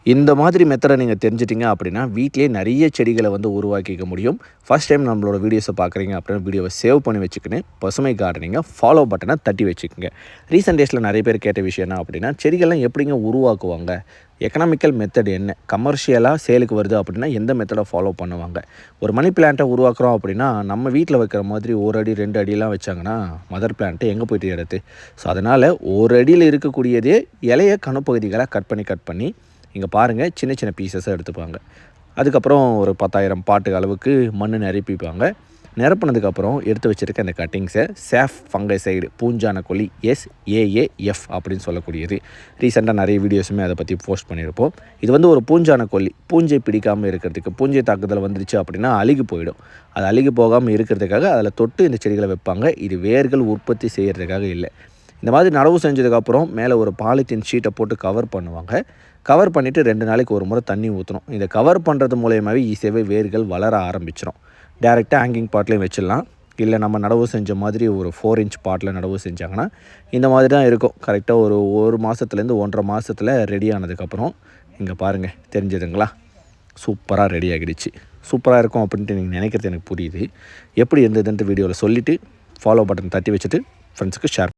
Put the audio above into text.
இந்த மாதிரி மெத்தடை நீங்கள் தெரிஞ்சிட்டிங்க அப்படின்னா வீட்டிலேயே நிறைய செடிகளை வந்து உருவாக்கிக்க முடியும். ஃபர்ஸ்ட் டைம் நம்மளோட வீடியோஸை பார்க்குறீங்க அப்படின்னா வீடியோவை சேவ் பண்ணி வச்சுக்கின்னு பசுமை கார்டனிங்கை ஃபாலோ பட்டனை தட்டி வச்சுக்கோங்க. ரீசெண்ட் டேஸில் நிறைய பேர் கேட்ட விஷயம் என்ன அப்படின்னா, செடிகள்லாம் எப்படிங்க உருவாக்குவாங்க, எக்கனாமிக்கல் மெத்தட் என்ன, கமர்ஷியலாக சேலுக்கு வருது அப்படின்னா எந்த மெத்தடை ஃபாலோ பண்ணுவாங்க, ஒரு மணி பிளான்ட்டை உருவாக்குறோம் அப்படின்னா நம்ம வீட்டில் வைக்கிற மாதிரி 1 அடி 2 அடியெலாம் வச்சாங்கன்னா மதர் பிளான்ட்டு எங்கே போய்ட்டு எடுத்து. ஸோ அதனால் 1 அடியில் இருக்கக்கூடியதே இலைய கணுப்பகுதிகளாக கட் பண்ணி இங்கே பாருங்கள் சின்ன சின்ன பீசஸாக எடுத்துப்பாங்க. அதுக்கப்புறம் ஒரு 10,000 பாட்டு அளவுக்கு மண் நிரப்பிப்பாங்க. நிரப்புனதுக்கப்புறம் எடுத்து வச்சுருக்க அந்த கட்டிங்ஸை சேஃப் ஃபங்கசைடு பூஞ்சான கொல்லி SAAF அப்படின்னு சொல்லக்கூடியது. ரீசெண்டாக நிறைய வீடியோஸுமே அதை பற்றி போஸ்ட் பண்ணியிருப்போம். இது வந்து ஒரு பூஞ்சான கொல்லி, பூஞ்சை பிடிக்காமல் இருக்கிறதுக்கு. பூஞ்சை தாக்குதல் வந்துருச்சு அப்படின்னா அழுகி போயிடும். அது அழுகி போகாமல் இருக்கிறதுக்காக அதில் தொட்டு இந்த செடிகளை வைப்பாங்க. இது வேர்கள் உற்பத்தி செய்கிறதுக்காக இல்லை. இந்த மாதிரி நடவு செஞ்சதுக்கப்புறம் மேலே ஒரு பாலித்தீன் ஷீட்டை போட்டு கவர் பண்ணுவாங்க. கவர் பண்ணிவிட்டு 2 நாளைக்கு ஒரு முறை தண்ணி ஊற்றணும். இதை கவர் பண்ணுறது மூலயமாவே ஈஸியாகவே வேர்கள் வளர ஆரம்பிச்சிடும். டேரெக்டாக ஹேங்கிங் பாட்லேயும் வச்சிடலாம். இல்லை நம்ம நடவு செஞ்ச மாதிரி ஒரு 4 இன்ச் பாட்டில் நடவு செஞ்சாங்கன்னா இந்த மாதிரி தான் இருக்கும். கரெக்டாக ஒரு மாதத்துலேருந்து 1.5 மாதத்தில் ரெடி ஆனதுக்கப்புறம் இங்கே பாருங்கள், தெரிஞ்சதுங்களா, சூப்பராக ரெடி ஆகிடுச்சு. சூப்பராக இருக்கும் அப்படின்ட்டு நீங்கள் நினைக்கிறது எனக்கு புரியுது. எப்படி இருந்ததுன்ட்டு வீடியோவில் சொல்லிவிட்டு ஃபாலோ பட்டன் தட்டி வச்சுட்டு ஃப்ரெண்ட்ஸுக்கு ஷேர்